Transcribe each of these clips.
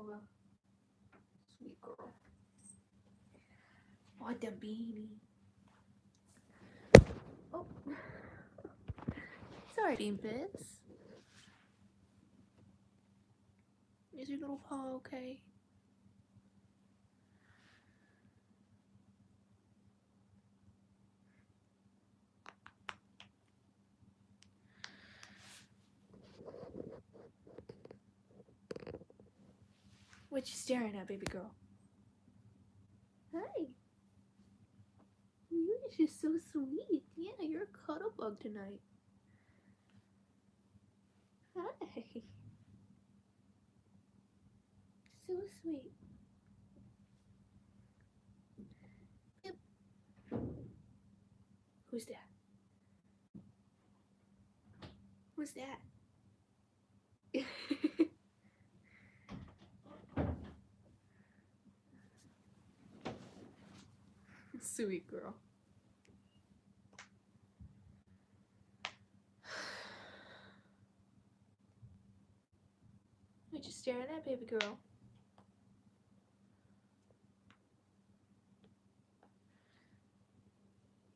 Nova. Sweet girl. What the beanie. Oh. Sorry, Dean Bits. Is your little paw okay? What you staring at, baby girl? Hi. You're just so sweet. Yeah, you're a cuddle bug tonight. Hi. So sweet. Yep. Who's that? Who's that? Sweet girl. What you staring at, baby girl?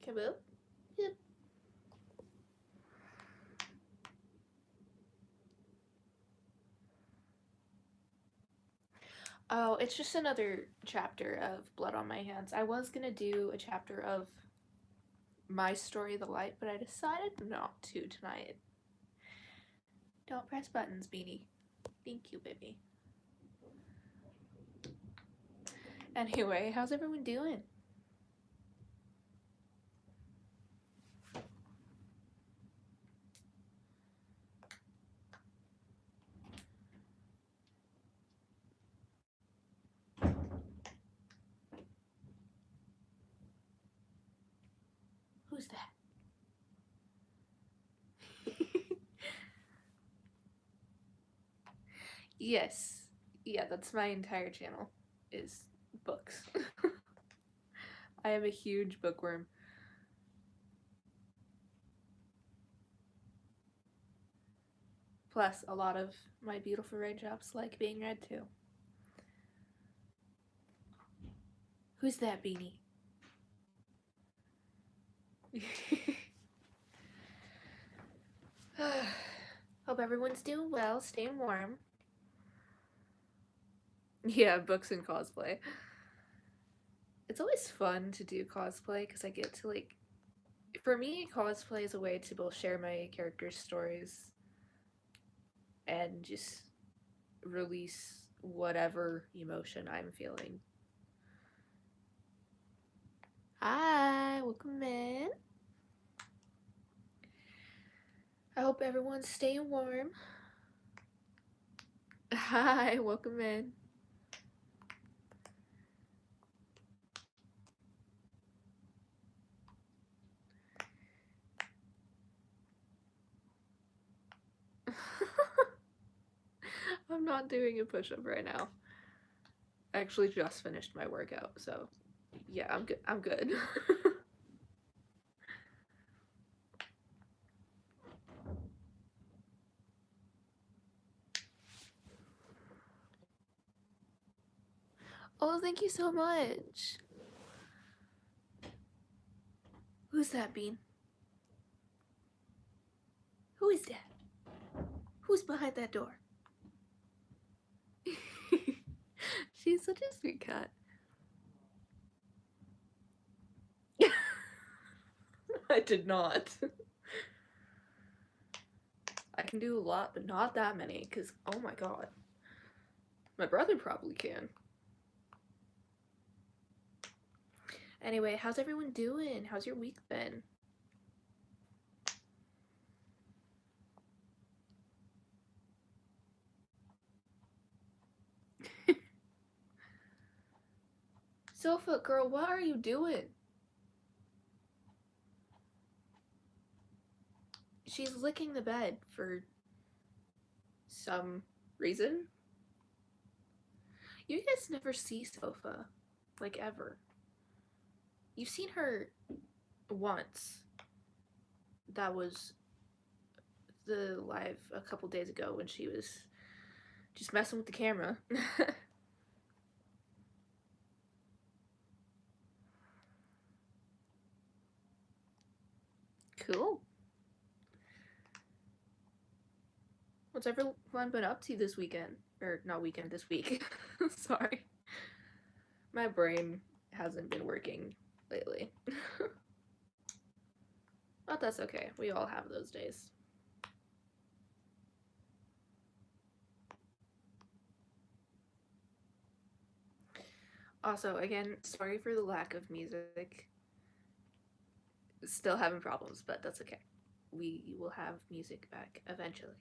Come up. Yep. Oh, it's just another chapter of Blood on My Hands. I was gonna do a chapter of My Story of the Light, but I decided not to tonight. Don't press buttons, Beanie. Thank you, baby. Anyway, how's everyone doing? Who's that? Yes. Yeah, that's my entire channel, is books. I am a huge bookworm. Plus, a lot of my beautiful raindrops like being read too. Who's that, Beanie? Hope everyone's doing well, staying warm. Yeah, books and cosplay. It's always fun to do cosplay because I get to, like, for me, cosplay is a way to both share my characters' stories and just release whatever emotion I'm feeling. Hi, welcome in. I hope everyone's staying warm. Hi, welcome in. I'm not doing a push-up right now. I actually just finished my workout, so yeah, I'm good. I'm good. Oh, thank you so much. Who's that, Bean? Who is that? Who's behind that door? She's such a sweet cat. I did not. I can do a lot, but not that many, because, oh my god. My brother probably can. Anyway, how's everyone doing? How's your week been? Sofa girl, what are you doing? She's licking the bed for some reason. You guys never see Sofa, like, ever. You've seen her once. That was the live a couple days ago when she was Just messing with the camera. Cool. What's everyone been up to this weekend? Or not weekend, this week. Sorry. My brain hasn't been working lately. But that's okay. We all have those days. Also, again, sorry for the lack of music. Still having problems, but that's okay. We will have music back eventually.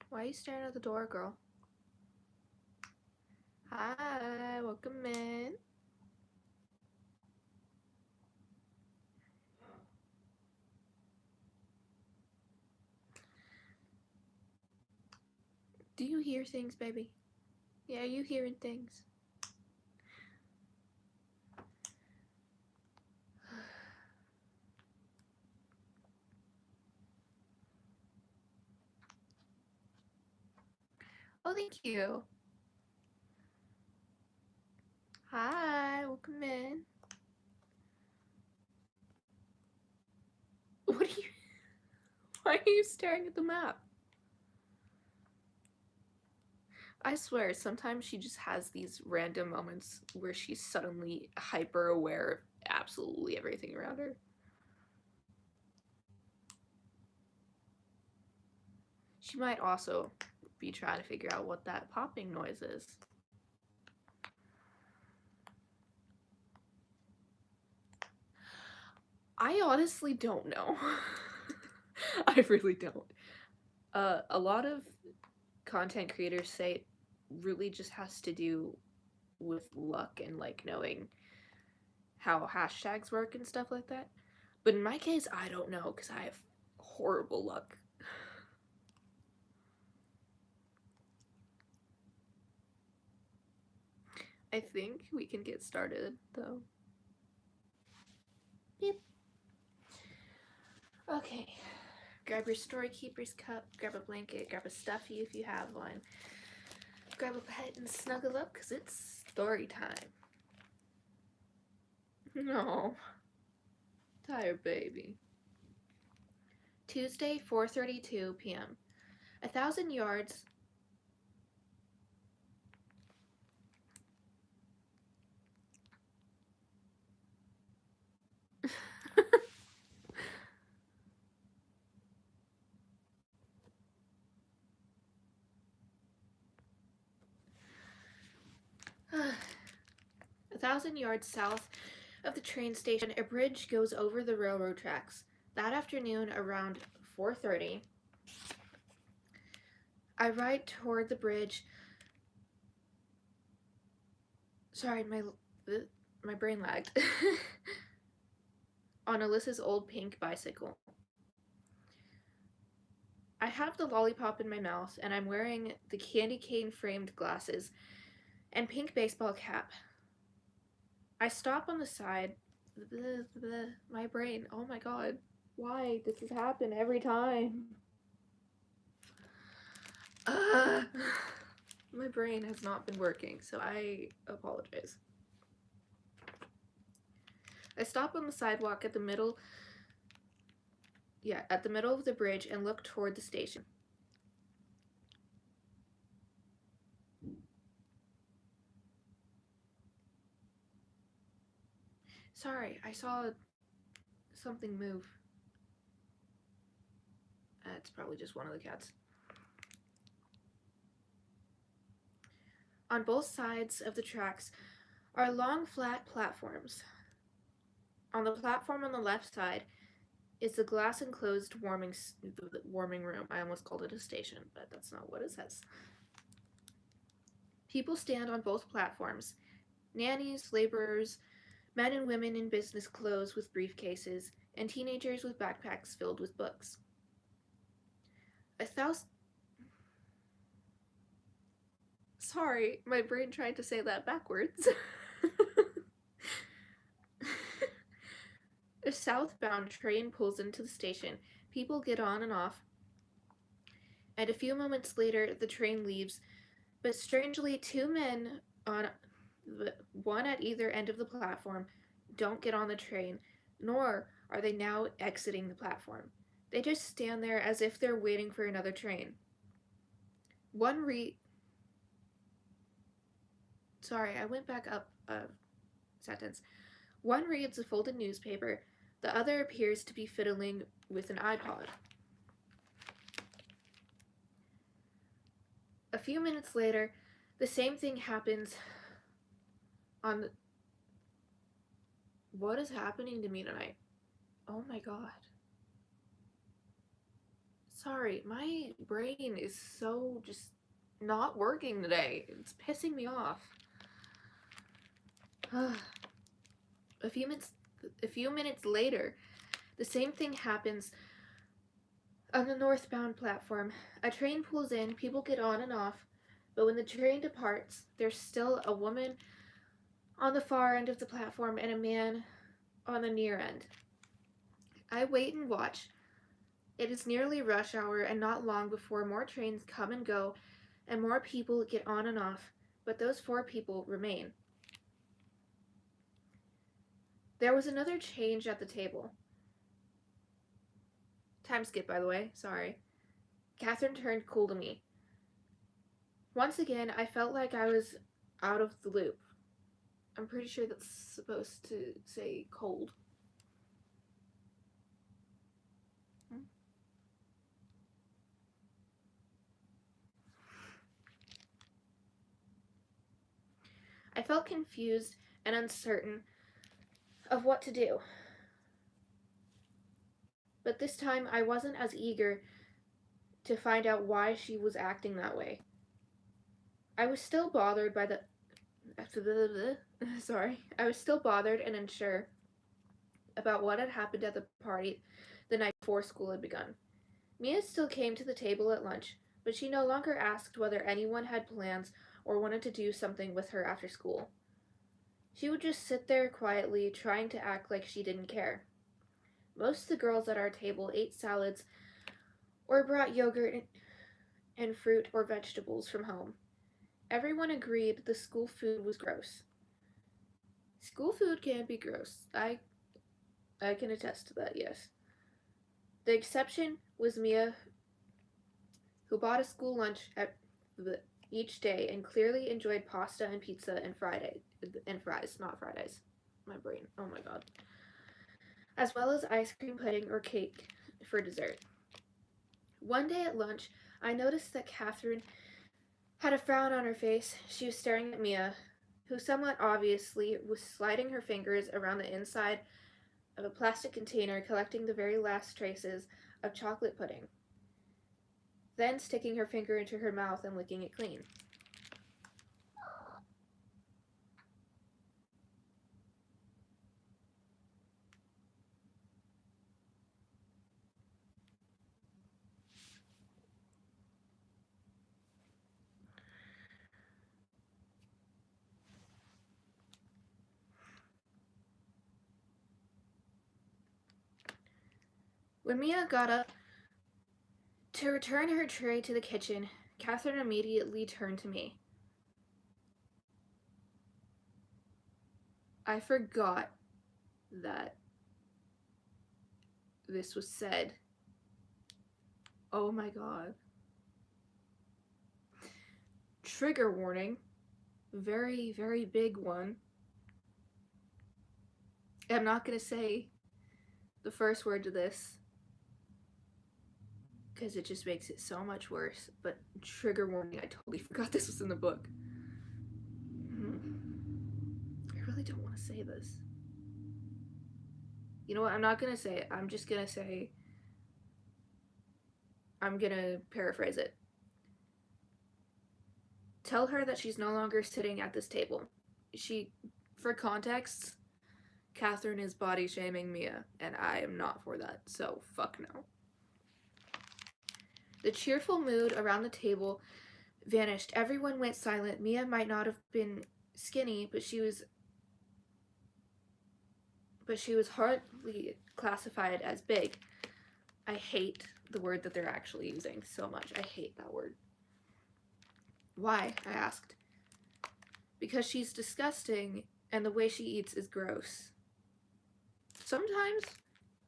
Why are you staring at the door, girl? Hi, welcome in. Do you hear things, baby? Yeah, are you hearing things? Oh, thank you. Hi, welcome in. What are you... Why are you staring at the map? I swear, sometimes she just has these random moments where she's suddenly hyper aware of absolutely everything around her. She might also be trying to figure out what that popping noise is. I honestly don't know. I really don't. A lot of content creators say it really just has to do with luck and like knowing how hashtags work and stuff like that. But in my case, I don't know because I have horrible luck. I think we can get started though. Yep. Okay. Grab your story keeper's cup, grab a blanket, grab a stuffy if you have one. Grab a pet and snuggle up because it's story time. No. Tired baby. Tuesday, 4:32 p.m. 1,000 yards. A 1,000 yards south of the train station, a bridge goes over the railroad tracks. That afternoon, around 4:30, I ride toward the bridge. Sorry, my brain lagged. On Alyssa's old pink bicycle. I have the lollipop in my mouth, and I'm wearing the candy cane framed glasses and pink baseball cap. I stop on the side. My brain. Oh my god. Why does this happen every time? My brain has not been working, so I apologize. I stop on the sidewalk at the middle of the bridge and look toward the station. Sorry, I saw something move. It's probably just one of the cats. On both sides of the tracks are long, flat platforms. On the platform on the left side is the glass enclosed warming room. I almost called it a station, but that's not what it says. People stand on both platforms. Nannies, laborers, men and women in business clothes with briefcases, and teenagers with backpacks filled with books. 1,000... Sorry, my brain tried to say that backwards. A southbound train pulls into the station. People get on and off, and a few moments later, the train leaves. But strangely, two men on one at either end of the platform don't get on the train, nor are they now exiting the platform. They just stand there as if they're waiting for another train. One re Sorry, I went back up a sentence. One reads a folded newspaper, the other appears to be fiddling with an iPod. A few minutes later, the same thing happens on the. What is happening to me tonight? Oh my god. Sorry, my brain is so just not working today. It's pissing me off. a few minutes later, the same thing happens on the northbound platform. A train pulls in, people get on and off, but when the train departs, there's still a woman on the far end of the platform and a man on the near end. I wait and watch. It is nearly rush hour and not long before more trains come and go and more people get on and off, but those four people remain. There was another change at the table. Time skip, by the way, sorry. Catherine turned cool to me. Once again, I felt like I was out of the loop. I'm pretty sure that's supposed to say cold. I felt confused and uncertain of what to do. But this time I wasn't as eager to find out why she was acting that way. I was still bothered by the I was still bothered and unsure about what had happened at the party the night before school had begun. Mia still came to the table at lunch, but she no longer asked whether anyone had plans or wanted to do something with her after school. She would just sit there quietly, trying to act like she didn't care. Most of the girls at our table ate salads or brought yogurt and fruit or vegetables from home. Everyone agreed the school food was gross. School food can be gross. I can attest to that, yes. The exception was Mia, who bought a school lunch each day and clearly enjoyed pasta and pizza and fries, not Fridays. My brain, oh my god. As well as ice cream pudding or cake for dessert. One day at lunch, I noticed that Catherine had a frown on her face. She was staring at Mia, who somewhat obviously was sliding her fingers around the inside of a plastic container, collecting the very last traces of chocolate pudding, then sticking her finger into her mouth and licking it clean. When Mia got up to return her tray to the kitchen, Catherine immediately turned to me. I forgot that this was said. Oh my god. Trigger warning. Very, very big one. I'm not gonna say the first word to this because it just makes it so much worse, but trigger warning, I totally forgot this was in the book. I really don't want to say this. You know what, I'm not gonna say it. I'm just gonna say, I'm gonna paraphrase it. Tell her that she's no longer sitting at this table. For context, Catherine is body shaming Mia, and I am not for that, so fuck no. The cheerful mood around the table vanished. Everyone went silent. Mia might not have been skinny, but she was but she was hardly classified as big. I hate the word that they're actually using so much. I hate that word. Why? I asked. Because she's disgusting and the way she eats is gross. Sometimes,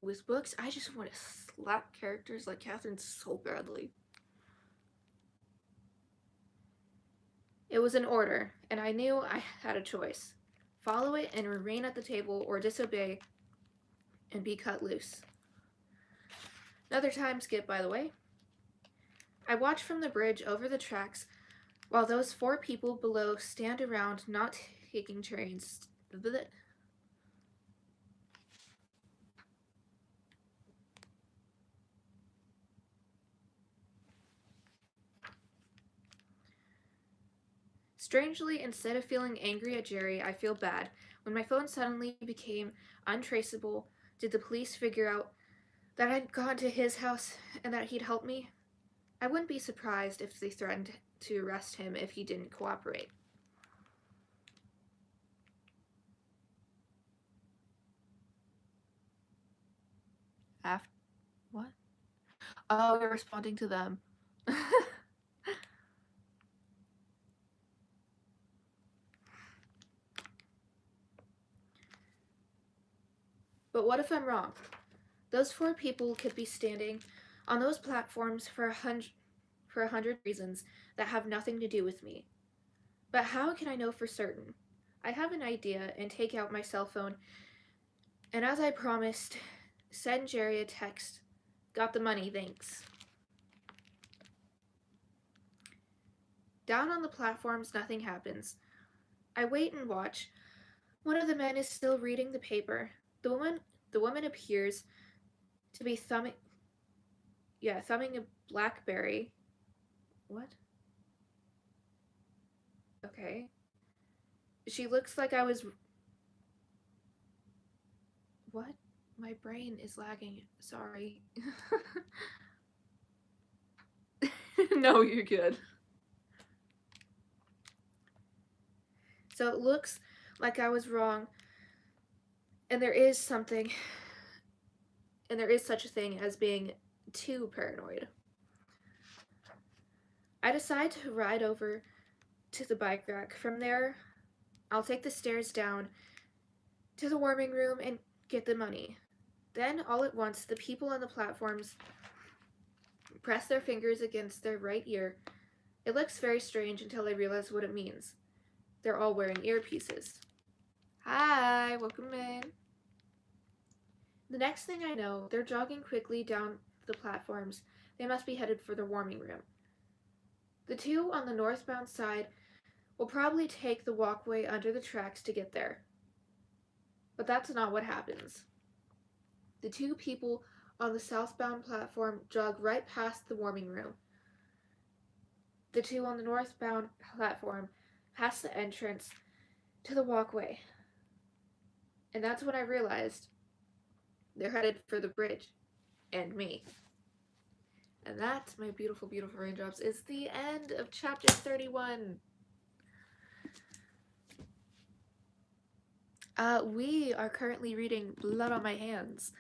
with books, I just want to slap characters like Catherine so badly. It was an order, and I knew I had a choice. Follow it and remain at the table, or disobey and be cut loose. Another time skip, by the way. I watch from the bridge over the tracks while those 4 people below stand around not taking trains. Strangely, instead of feeling angry at Jerry, I feel bad. When my phone suddenly became untraceable, did the police figure out that I'd gone to his house and that he'd help me? I wouldn't be surprised if they threatened to arrest him if he didn't cooperate. After what? Oh, you're responding to them. But what if I'm wrong? Those 4 people could be standing on those platforms for a hundred reasons that have nothing to do with me. But how can I know for certain? I have an idea and take out my cell phone, and as I promised, send Jerry a text. Got the money, thanks. Down on the platforms, nothing happens. I wait and watch. One of the men is still reading the paper. The woman appears to be thumbing a BlackBerry. What? Okay. She looks like I was. What? My brain is lagging. Sorry. No, you're good. So it looks like I was wrong, and there is such a thing as being too paranoid. I decide to ride over to the bike rack. From there, I'll take the stairs down to the warming room and get the money. Then, all at once, the people on the platforms press their fingers against their right ear. It looks very strange until I realize what it means. They're all wearing earpieces. Hi, welcome in. The next thing I know, they're jogging quickly down the platforms. They must be headed for the warming room. The 2 on the northbound side will probably take the walkway under the tracks to get there. But that's not what happens. The 2 people on the southbound platform jog right past the warming room. The 2 on the northbound platform pass the entrance to the walkway. And that's when I realized they're headed for the bridge and me. And that, my beautiful, beautiful raindrops, is the end of chapter 31. We are currently reading Blood on My Hands.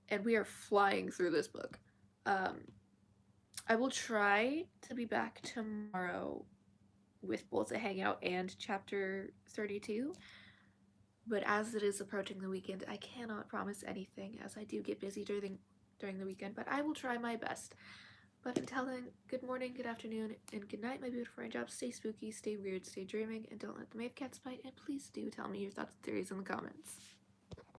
And we are flying through this book. I will try to be back tomorrow with both a hangout and chapter 32. But as it is approaching the weekend, I cannot promise anything, as I do get busy during the weekend, but I will try my best. But until then, good morning, good afternoon, and good night, my beautiful raindrops. Stay spooky, stay weird, stay dreaming, and don't let the Mave Cats bite, and please do tell me your thoughts and theories in the comments.